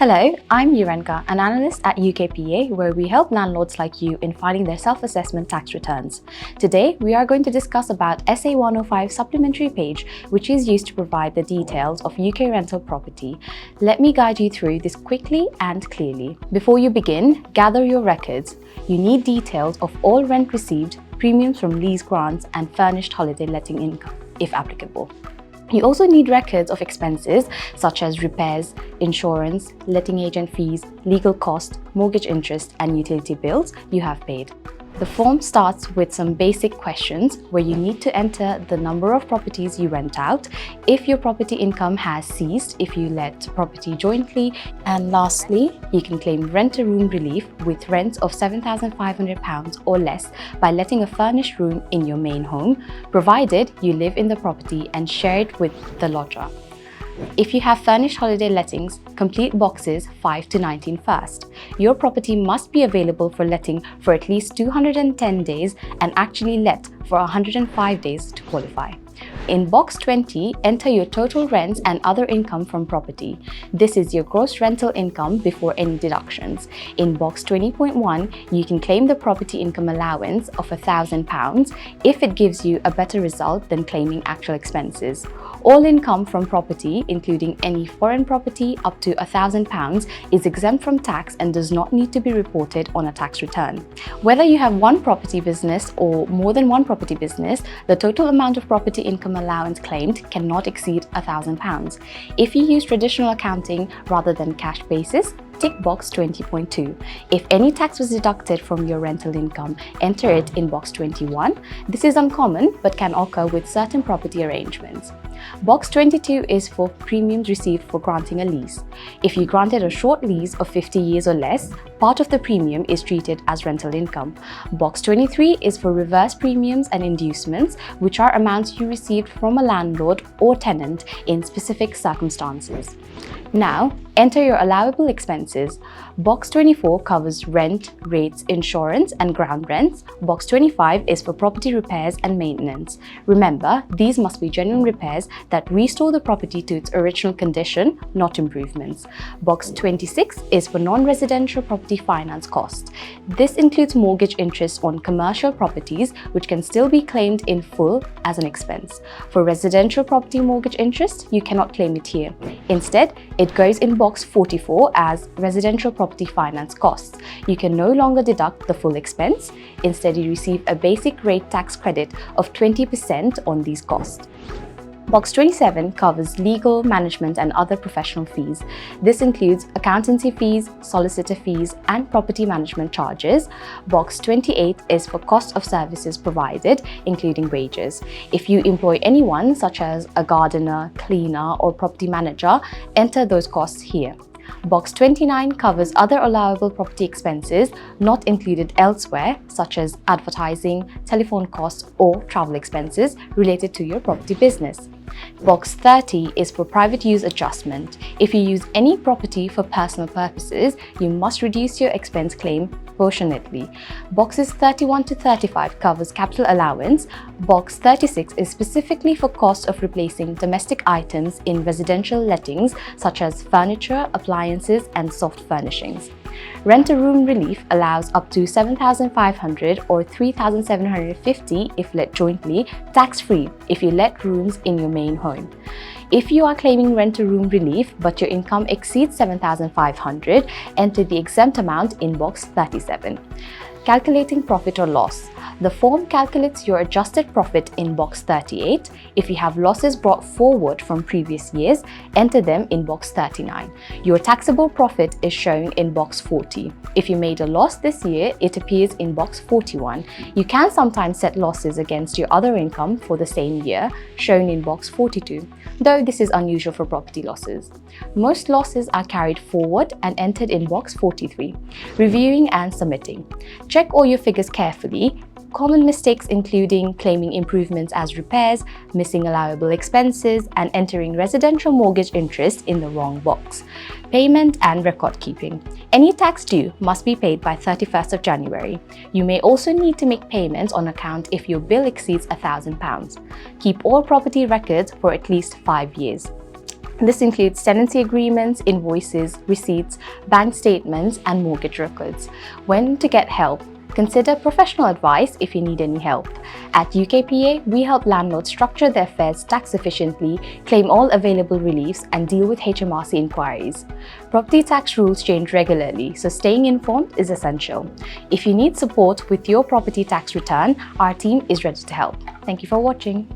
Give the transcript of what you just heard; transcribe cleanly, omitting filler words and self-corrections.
Hello, I'm Yurenka, an analyst at UKPA, where we help landlords like you in filing their self-assessment tax returns. Today, we are going to discuss about SA105 supplementary page, which is used to provide the details of UK rental property. Let me guide you through this quickly and clearly. Before you begin, gather your records. You need details of all rent received, premiums from lease grants, and furnished holiday letting income, if applicable. You also need records of expenses such as repairs, insurance, letting agent fees, legal costs, mortgage interest, and utility bills you have paid. The form starts with some basic questions where you need to enter the number of properties you rent out, if your property income has ceased if you let property jointly, and lastly, you can claim rent-a-room relief with rents of £7,500 or less by letting a furnished room in your main home, provided you live in the property and share it with the lodger. If you have furnished holiday lettings, complete boxes 5 to 19 first. Your property must be available for letting for at least 210 days and actually let for 105 days to qualify. In box 20, enter your total rents and other income from property. This is your gross rental income before any deductions. In box 20.1, you can claim the property income allowance of £1,000 if it gives you a better result than claiming actual expenses. All income from property, including any foreign property up to £1,000, is exempt from tax and does not need to be reported on a tax return. Whether you have one property business or more than one property business, the total amount of property income allowance claimed cannot exceed £1,000. If you use traditional accounting rather than cash basis, tick box 20.2. If any tax was deducted from your rental income, enter it in box 21. This is uncommon but can occur with certain property arrangements. Box 22 is for premiums received for granting a lease. If you granted a short lease of 50 years or less, part of the premium is treated as rental income. Box 23 is for reverse premiums and inducements, which are amounts you received from a landlord or tenant in specific circumstances. Now, enter your allowable expenses. Box 24 covers rent, rates, insurance, and ground rents. Box 25 is for property repairs and maintenance. Remember, these must be genuine repairs that restore the property to its original condition, not improvements. Box 26 is for non-residential property finance costs. This includes mortgage interest on commercial properties, which can still be claimed in full as an expense. For residential property mortgage interest, you cannot claim it here. Instead, it goes in box 44 as residential property finance costs. You can no longer deduct the full expense. Instead, you receive a basic rate tax credit of 20% on these costs. Box 27 covers legal, management, and other professional fees. This includes accountancy fees, solicitor fees, and property management charges. Box 28 is for cost of services provided, including wages. If you employ anyone, such as a gardener, cleaner, or property manager, enter those costs here. Box 29 covers other allowable property expenses not included elsewhere, such as advertising, telephone costs, or travel expenses related to your property business. Box 30 is for private use adjustment. If you use any property for personal purposes, you must reduce your expense claim proportionately. Boxes 31 to 35 covers capital allowance. Box 36 is specifically for cost of replacing domestic items in residential lettings, such as furniture, appliances, and soft furnishings. Rent-a-room relief allows up to £7,500 or £3,750 if let jointly, tax-free if you let rooms in your main home. If you are claiming rent-a-room relief but your income exceeds £7,500, enter the exempt amount in box 37. Calculating profit or loss. The form calculates your adjusted profit in box 38. If you have losses brought forward from previous years, enter them in box 39. Your taxable profit is shown in box 40. If you made a loss this year, it appears in box 41. You can sometimes set losses against your other income for the same year, shown in box 42, though this is unusual for property losses. Most losses are carried forward and entered in box 43. Reviewing and submitting. Check all your figures carefully. Common mistakes including claiming improvements as repairs, missing allowable expenses, and entering residential mortgage interest in the wrong box. Payment and record keeping. Any tax due must be paid by 31st of January. You may also need to make payments on account if your bill exceeds £1,000. Keep all property records for at least 5 years. This includes tenancy agreements, invoices, receipts, bank statements, and mortgage records. When to get help? Consider professional advice if you need any help. At UKPA, we help landlords structure their affairs tax efficiently, claim all available reliefs, and deal with HMRC inquiries. Property tax rules change regularly, so staying informed is essential. If you need support with your property tax return, our team is ready to help. Thank you for watching.